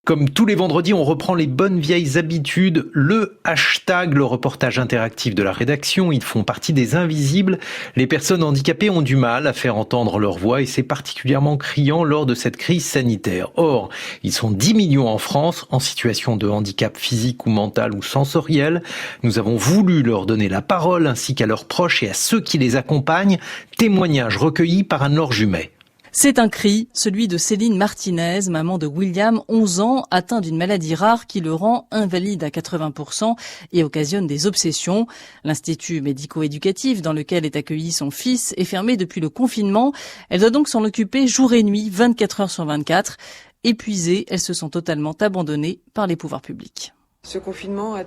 Comme tous les vendredis, on reprend les bonnes vieilles habitudes, le hashtag, le reportage interactif de la rédaction. Ils font partie des invisibles. Les personnes handicapées ont du mal à faire entendre leur voix et c'est particulièrement criant lors de cette crise sanitaire. Or, ils sont 10 millions en France en situation de handicap physique ou mental ou sensoriel. Nous avons voulu leur donner la parole ainsi qu'à leurs proches et à ceux qui les accompagnent. Témoignages recueillis par Anne-Laure Jumet. C'est un cri, celui de Céline Martinez, maman de William, 11 ans, atteint d'une maladie rare qui le rend invalide à 80% et occasionne des obsessions. L'Institut médico-éducatif dans lequel est accueilli son fils est fermé depuis le confinement. Elle doit donc s'en occuper jour et nuit, 24 heures sur 24. Épuisée, elle se sent totalement abandonnée par les pouvoirs publics. Ce confinement a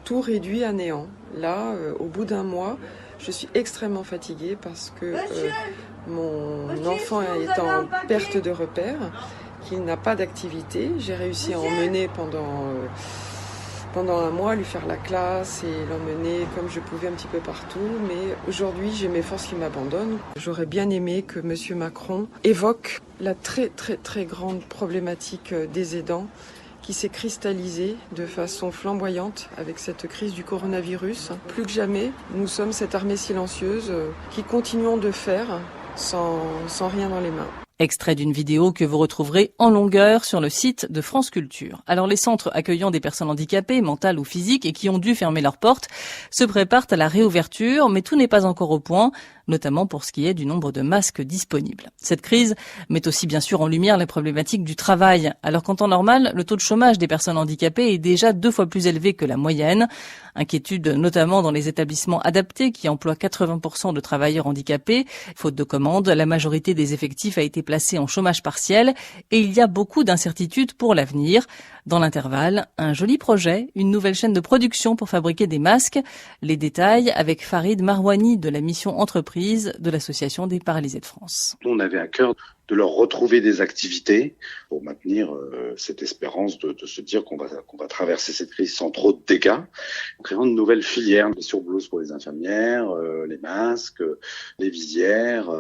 tout réduit à néant. Là, au bout d'un mois, je suis extrêmement fatiguée parce que mon enfant est en perte de repère, qu'il n'a pas d'activité. J'ai réussi à emmener pendant un mois, lui faire la classe et l'emmener comme je pouvais un petit peu partout. Mais aujourd'hui, j'ai mes forces qui m'abandonnent. J'aurais bien aimé que M. Macron évoque la très très très grande problématique des aidants qui s'est cristallisée de façon flamboyante avec cette crise du coronavirus. Plus que jamais, nous sommes cette armée silencieuse qui continuons de faire sans rien dans les mains. Extrait d'une vidéo que vous retrouverez en longueur sur le site de France Culture. Alors les centres accueillant des personnes handicapées, mentales ou physiques, et qui ont dû fermer leurs portes, se préparent à la réouverture, mais tout n'est pas encore au point, notamment pour ce qui est du nombre de masques disponibles. Cette crise met aussi bien sûr en lumière les problématiques du travail, alors qu'en temps normal, le taux de chômage des personnes handicapées est déjà 2 fois plus élevé que la moyenne. Inquiétude notamment dans les établissements adaptés qui emploient 80% de travailleurs handicapés. Faute de commandes, la majorité des effectifs a été placée en chômage partiel et il y a beaucoup d'incertitudes pour l'avenir. Dans l'intervalle, un joli projet, une nouvelle chaîne de production pour fabriquer des masques. Les détails avec Farid Marouani de la mission entreprise de l'Association des paralysés de France. On avait à cœur de leur retrouver des activités pour maintenir cette espérance de se dire qu'on va traverser cette crise sans trop de dégâts, en créant une nouvelle filière, les surblouses pour les infirmières, les masques, les visières,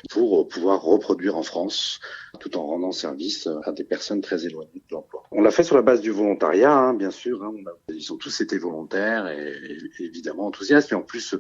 pour pouvoir reproduire en France tout en rendant service à des personnes très éloignées de l'emploi. On l'a fait sur la base du volontariat, bien sûr. Ils ont tous été volontaires et évidemment enthousiastes. Et en plus,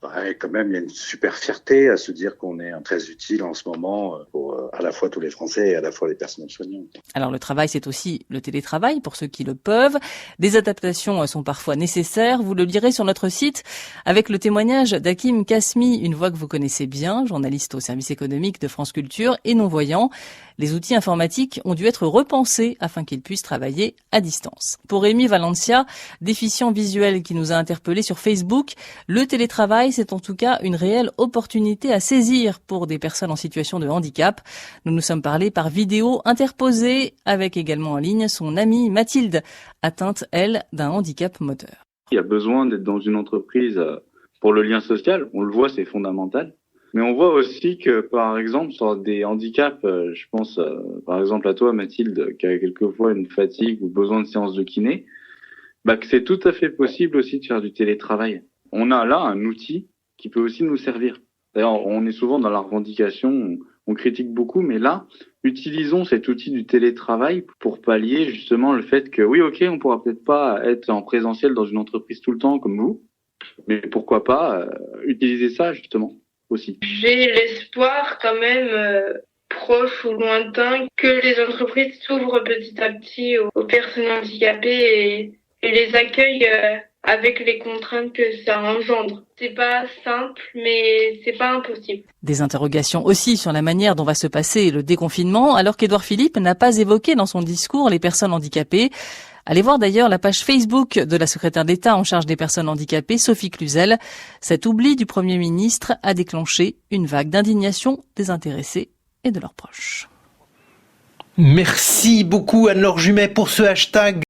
quand même, il y a une super fierté à se dire qu'on est très utile en ce moment pour à la fois tous les Français et à la fois les personnels soignants. Alors le travail, c'est aussi le télétravail pour ceux qui le peuvent. Des adaptations sont parfois nécessaires. Vous le lirez sur notre site avec le témoignage d'Hakim Kasmi, une voix que vous connaissez bien, journaliste au service économique de France Culture et non-voyant. Les outils informatiques ont dû être repensés afin qu'ils puissent travailler à distance. Pour Rémi Valencia, déficient visuel qui nous a interpellés sur Facebook, le télétravail, c'est en tout cas une réelle opportunité à saisir pour des personnes en situation de handicap. Nous nous sommes parlé par vidéo interposée avec également en ligne son amie Mathilde, atteinte, elle, d'un handicap moteur. Il y a besoin d'être dans une entreprise pour le lien social. On le voit, c'est fondamental. Mais on voit aussi que, par exemple, sur des handicaps, je pense par exemple à toi, Mathilde, qui a quelquefois une fatigue ou besoin de séances de kiné, que c'est tout à fait possible aussi de faire du télétravail. On a là un outil qui peut aussi nous servir. D'ailleurs, on est souvent dans la revendication, on critique beaucoup, mais là, utilisons cet outil du télétravail pour pallier justement le fait que, oui, ok, on pourra peut-être pas être en présentiel dans une entreprise tout le temps comme vous, mais pourquoi pas utiliser ça justement aussi. J'ai l'espoir quand même proche ou lointain que les entreprises s'ouvrent petit à petit aux personnes handicapées et les accueillent avec les contraintes que ça engendre. C'est pas simple, mais c'est pas impossible. Des interrogations aussi sur la manière dont va se passer le déconfinement, alors qu'Édouard Philippe n'a pas évoqué dans son discours les personnes handicapées. Allez voir d'ailleurs la page Facebook de la secrétaire d'État en charge des personnes handicapées, Sophie Cluzel. Cet oubli du Premier ministre a déclenché une vague d'indignation des intéressés et de leurs proches. Merci beaucoup Anne-Laure Jumet pour ce hashtag.